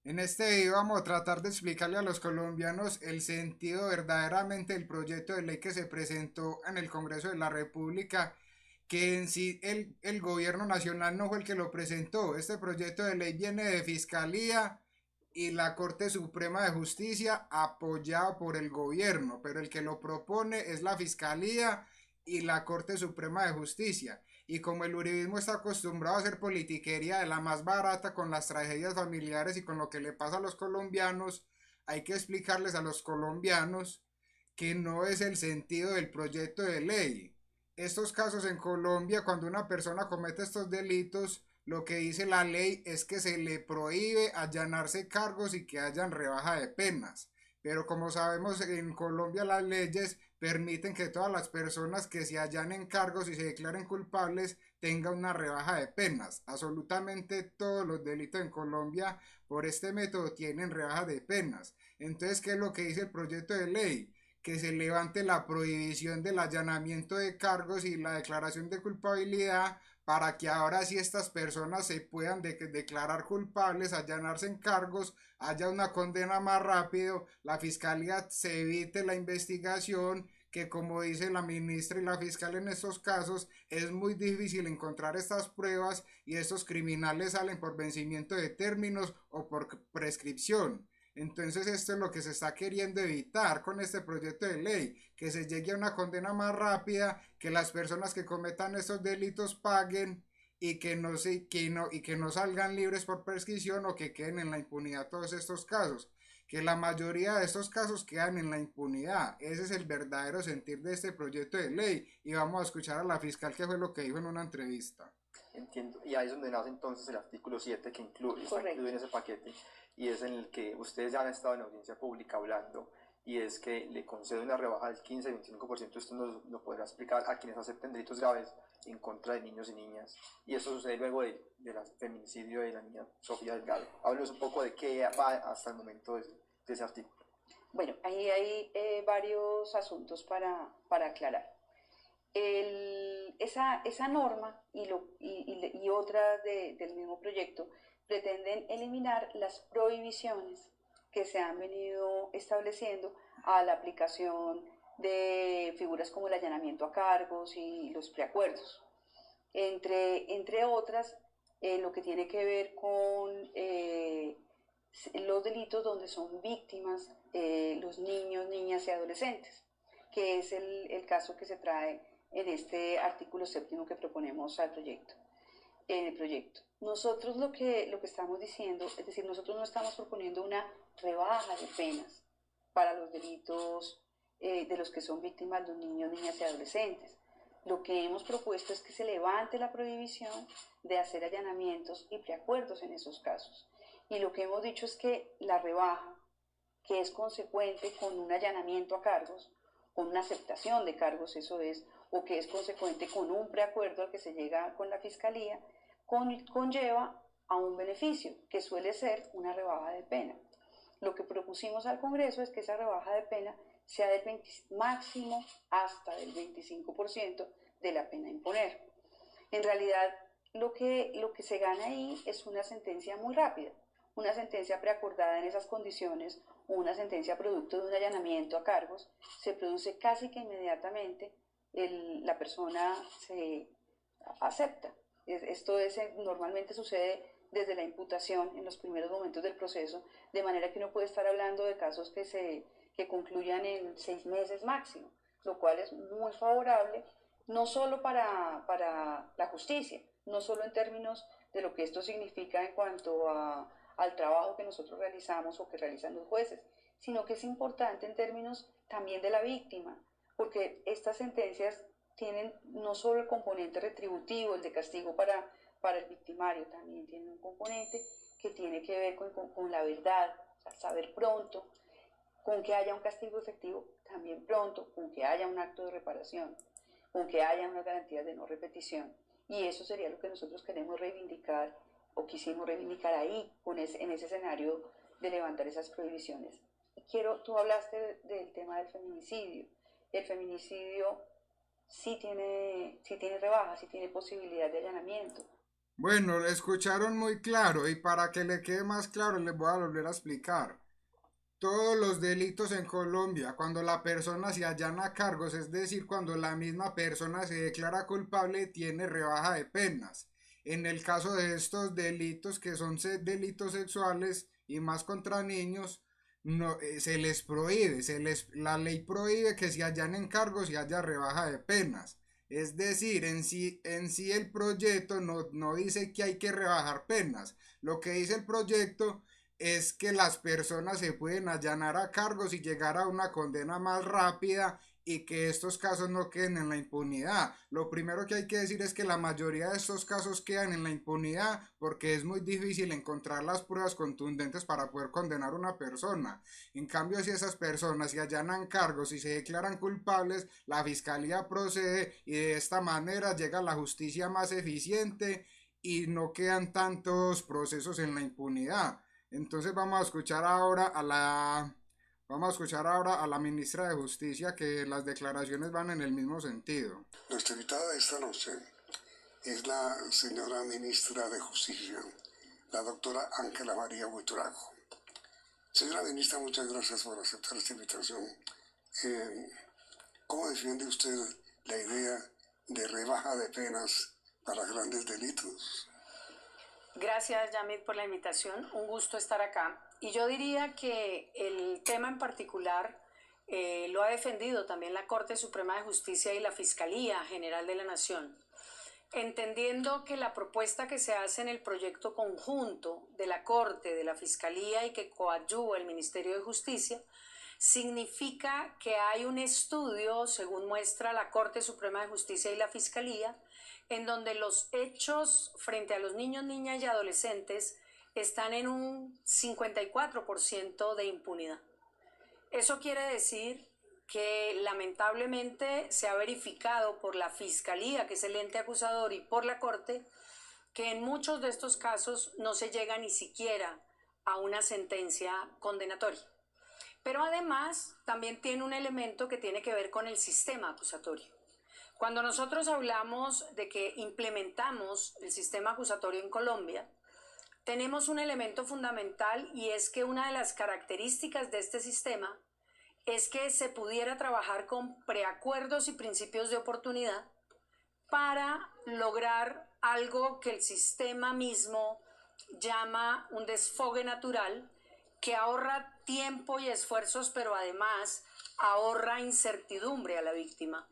En este video vamos a tratar de explicarle a los colombianos el sentido verdaderamente del proyecto de ley que se presentó en el Congreso de la República, que en sí el gobierno nacional no fue el que lo presentó. Este proyecto de ley viene de Fiscalía y la Corte Suprema de Justicia apoyado por el gobierno, pero el que lo propone es la Fiscalía y la Corte Suprema de Justicia. Y como el uribismo está acostumbrado a hacer politiquería de la más barata con las tragedias familiares y con lo que le pasa a los colombianos, hay que explicarles a los colombianos que no es el sentido del proyecto de ley. Estos casos en Colombia, cuando una persona comete estos delitos, lo que dice la ley es que se le prohíbe allanarse cargos y que hayan rebaja de penas. Pero como sabemos, en Colombia las leyes permiten que todas las personas que se allanen cargos y se declaren culpables tengan una rebaja de penas. Absolutamente todos los delitos en Colombia por este método tienen rebaja de penas. Entonces, ¿qué es lo que dice el proyecto de ley? Que se levante la prohibición del allanamiento de cargos y la declaración de culpabilidad para que ahora sí estas personas se puedan declarar culpables, allanarse en cargos, haya una condena más rápido, la fiscalía se evite la investigación, que como dice la ministra y la fiscal en estos casos, es muy difícil encontrar estas pruebas y estos criminales salen por vencimiento de términos o por prescripción. Entonces esto es lo que se está queriendo evitar con este proyecto de ley, que se llegue a una condena más rápida, que las personas que cometan estos delitos paguen y que no salgan libres por prescripción o que queden en la impunidad todos estos casos. Que la mayoría de estos casos quedan en la impunidad. Ese es el verdadero sentir de este proyecto de ley. Y vamos a escuchar a la fiscal que fue lo que dijo en una entrevista. Entiendo. Y ahí es donde nace entonces el artículo 7 que está incluido en ese paquete y es en el que ustedes ya han estado en audiencia pública hablando y es que le concede una rebaja del 15-25%, esto nos lo podrá explicar a quienes acepten delitos graves en contra de niños y niñas. Y eso sucede luego del feminicidio de la niña Sofía Delgado. Háblenos un poco de qué va hasta el momento de ese artículo. Bueno, ahí hay varios asuntos para aclarar. Esa norma y otras del mismo proyecto pretenden eliminar las prohibiciones que se han venido estableciendo a la aplicación de figuras como el allanamiento a cargos y los preacuerdos. Entre otras, lo que tiene que ver con los delitos donde son víctimas los niños, niñas y adolescentes, que es el caso que se trae en este artículo séptimo que proponemos en el proyecto. Nosotros lo que estamos diciendo, es decir, nosotros no estamos proponiendo una rebaja de penas para los delitos de los que son víctimas los niños, niñas y adolescentes. Lo que hemos propuesto es que se levante la prohibición de hacer allanamientos y preacuerdos en esos casos. Y lo que hemos dicho es que la rebaja, que es consecuente con un allanamiento a cargos, con una aceptación de cargos, eso es, o que es consecuente con un preacuerdo al que se llega con la fiscalía, conlleva a un beneficio, que suele ser una rebaja de pena. Lo que propusimos al Congreso es que esa rebaja de pena sea del 20, máximo hasta del 25% de la pena a imponer. En realidad, lo que se gana ahí es una sentencia muy rápida, una sentencia preacordada en esas condiciones o una sentencia producto de un allanamiento a cargos, se produce casi que inmediatamente, la persona se acepta. Normalmente sucede desde la imputación en los primeros momentos del proceso, de manera que uno puede estar hablando de casos que concluyan en 6 meses máximo, lo cual es muy favorable, no solo para la justicia, no solo en términos de lo que esto significa en cuanto al trabajo que nosotros realizamos o que realizan los jueces, sino que es importante en términos también de la víctima, porque estas sentencias tienen no solo el componente retributivo, el de castigo para el victimario, también tienen un componente que tiene que ver con la verdad, o sea, saber pronto, con que haya un castigo efectivo, también pronto, con que haya un acto de reparación, con que haya unas garantías de no repetición. Y eso sería lo que nosotros queremos reivindicar o quisimos reivindicar ahí, en ese escenario de levantar esas prohibiciones. Tú hablaste del tema del feminicidio. El feminicidio sí tiene rebaja, sí tiene posibilidad de allanamiento. Bueno, lo escucharon muy claro y para que le quede más claro les voy a volver a explicar. Todos los delitos en Colombia, cuando la persona se allana cargos, es decir, cuando la misma persona se declara culpable, tiene rebaja de penas. En el caso de estos delitos que son delitos sexuales y más contra niños, no, se les prohíbe, la ley prohíbe que se allanen cargos y haya rebaja de penas. Es decir, en sí el proyecto no dice que hay que rebajar penas. Lo que dice el proyecto es que las personas se pueden allanar a cargos y llegar a una condena más rápida y que estos casos no queden en la impunidad. Lo primero que hay que decir es que la mayoría de estos casos quedan en la impunidad porque es muy difícil encontrar las pruebas contundentes para poder condenar a una persona. En cambio, si esas personas se allanan cargos y se declaran culpables, la fiscalía procede y de esta manera llega a la justicia más eficiente y no quedan tantos procesos en la impunidad. Entonces vamos a escuchar ahora a la ministra de Justicia que las declaraciones van en el mismo sentido. Nuestra invitada esta noche es la señora ministra de Justicia, la doctora Ángela María Buitrago. Señora ministra, muchas gracias por aceptar esta invitación. ¿Cómo defiende usted la idea de rebaja de penas para grandes delitos? Gracias, Yamit, por la invitación. Un gusto estar acá. Y yo diría que el tema en particular lo ha defendido también la Corte Suprema de Justicia y la Fiscalía General de la Nación, entendiendo que la propuesta que se hace en el proyecto conjunto de la Corte, de la Fiscalía y que coadyuva el Ministerio de Justicia, significa que hay un estudio, según muestra la Corte Suprema de Justicia y la Fiscalía, en donde los hechos frente a los niños, niñas y adolescentes están en un 54% de impunidad. Eso quiere decir que lamentablemente se ha verificado por la Fiscalía, que es el ente acusador, y por la Corte, que en muchos de estos casos no se llega ni siquiera a una sentencia condenatoria. Pero además también tiene un elemento que tiene que ver con el sistema acusatorio. Cuando nosotros hablamos de que implementamos el sistema acusatorio en Colombia, tenemos un elemento fundamental y es que una de las características de este sistema es que se pudiera trabajar con preacuerdos y principios de oportunidad para lograr algo que el sistema mismo llama un desfogue natural, que ahorra tiempo y esfuerzos, pero además ahorra incertidumbre a la víctima.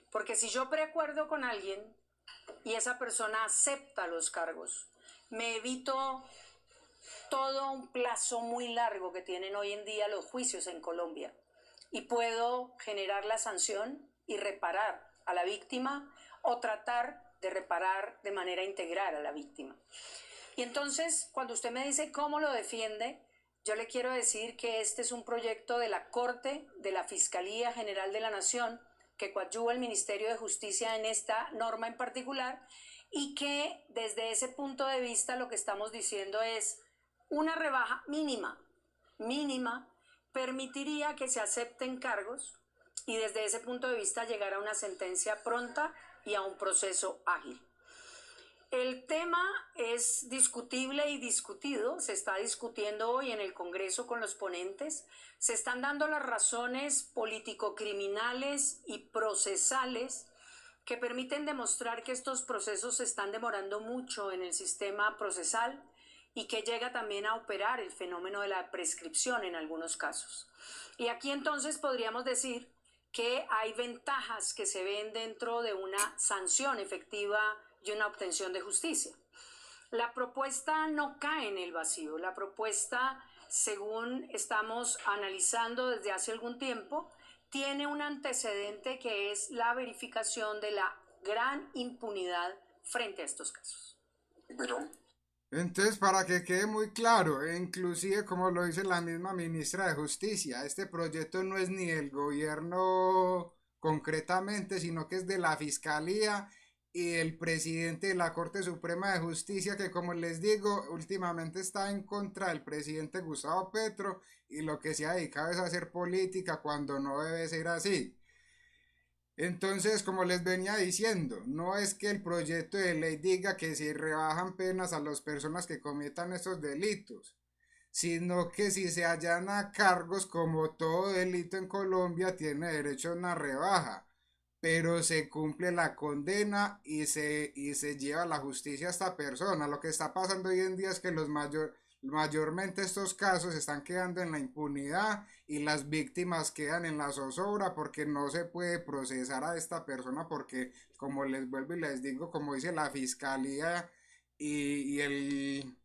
Porque si yo preacuerdo con alguien y esa persona acepta los cargos, me evito todo un plazo muy largo que tienen hoy en día los juicios en Colombia y puedo generar la sanción y reparar a la víctima o tratar de reparar de manera integral a la víctima. Y entonces, cuando usted me dice cómo lo defiende, yo le quiero decir que este es un proyecto de la Corte, de la Fiscalía General de la Nación, que coadyuva el Ministerio de Justicia en esta norma en particular, y que desde ese punto de vista lo que estamos diciendo es una rebaja mínima permitiría que se acepten cargos y desde ese punto de vista llegar a una sentencia pronta y a un proceso ágil. El tema es discutible y discutido, se está discutiendo hoy en el Congreso con los ponentes, se están dando las razones político-criminales y procesales que permiten demostrar que estos procesos se están demorando mucho en el sistema procesal y que llega también a operar el fenómeno de la prescripción en algunos casos. Y aquí entonces podríamos decir que hay ventajas que se ven dentro de una sanción efectiva y una obtención de justicia. La propuesta no cae en el vacío, la propuesta, según estamos analizando desde hace algún tiempo, tiene un antecedente que es la verificación de la gran impunidad frente a estos casos. Pero Entonces, para que quede muy claro, inclusive como lo dice la misma ministra de Justicia, este proyecto no es ni del gobierno concretamente, sino que es de la Fiscalía y el presidente de la Corte Suprema de Justicia, que como les digo, últimamente está en contra del presidente Gustavo Petro y lo que se ha dedicado es a hacer política cuando no debe ser así. Entonces, como les venía diciendo, no es que el proyecto de ley diga que se rebajan penas a las personas que cometan estos delitos, sino que si se allana cargos, como todo delito en Colombia, tiene derecho a una rebaja, pero se cumple la condena y se lleva a la justicia a esta persona. Lo que está pasando hoy en día es que mayormente estos casos están quedando en la impunidad y las víctimas quedan en la zozobra porque no se puede procesar a esta persona porque, como les vuelvo y les digo, como dice la fiscalía y, y el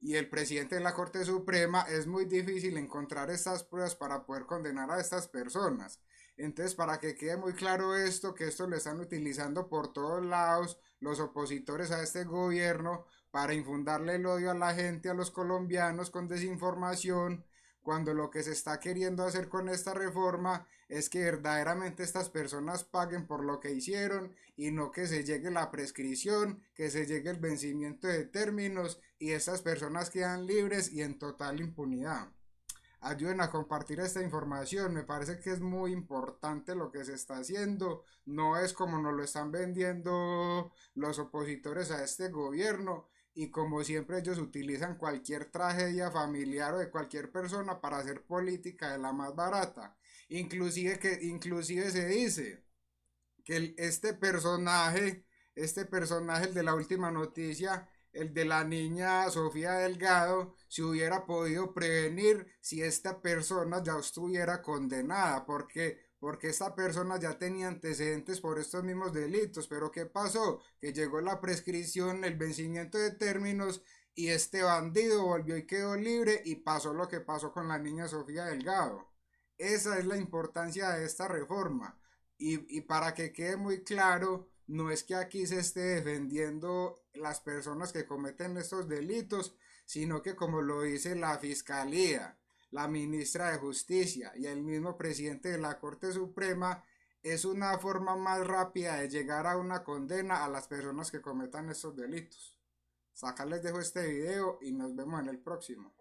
y el presidente de la Corte Suprema, es muy difícil encontrar estas pruebas para poder condenar a estas personas. Entonces, para que quede muy claro esto, que esto lo están utilizando por todos lados los opositores a este gobierno para infundarle el odio a la gente, a los colombianos con desinformación, cuando lo que se está queriendo hacer con esta reforma es que verdaderamente estas personas paguen por lo que hicieron y no que se llegue la prescripción, que se llegue el vencimiento de términos y estas personas quedan libres y en total impunidad. Ayuden a compartir esta información, me parece que es muy importante lo que se está haciendo, no es como nos lo están vendiendo los opositores a este gobierno y como siempre ellos utilizan cualquier tragedia familiar o de cualquier persona para hacer política de la más barata. Inclusive se dice que este personaje, el de la última noticia, el de la niña Sofía Delgado, se hubiera podido prevenir si esta persona ya estuviera condenada, porque esta persona ya tenía antecedentes por estos mismos delitos, pero ¿qué pasó? Que llegó la prescripción, el vencimiento de términos y este bandido volvió y quedó libre y pasó lo que pasó con la niña Sofía Delgado. Esa es la importancia de esta reforma. Y para que quede muy claro, no es que aquí se esté defendiendo las personas que cometen estos delitos, sino que como lo dice la Fiscalía, la ministra de Justicia y el mismo presidente de la Corte Suprema, es una forma más rápida de llegar a una condena a las personas que cometan estos delitos. Acá les dejo este video y nos vemos en el próximo.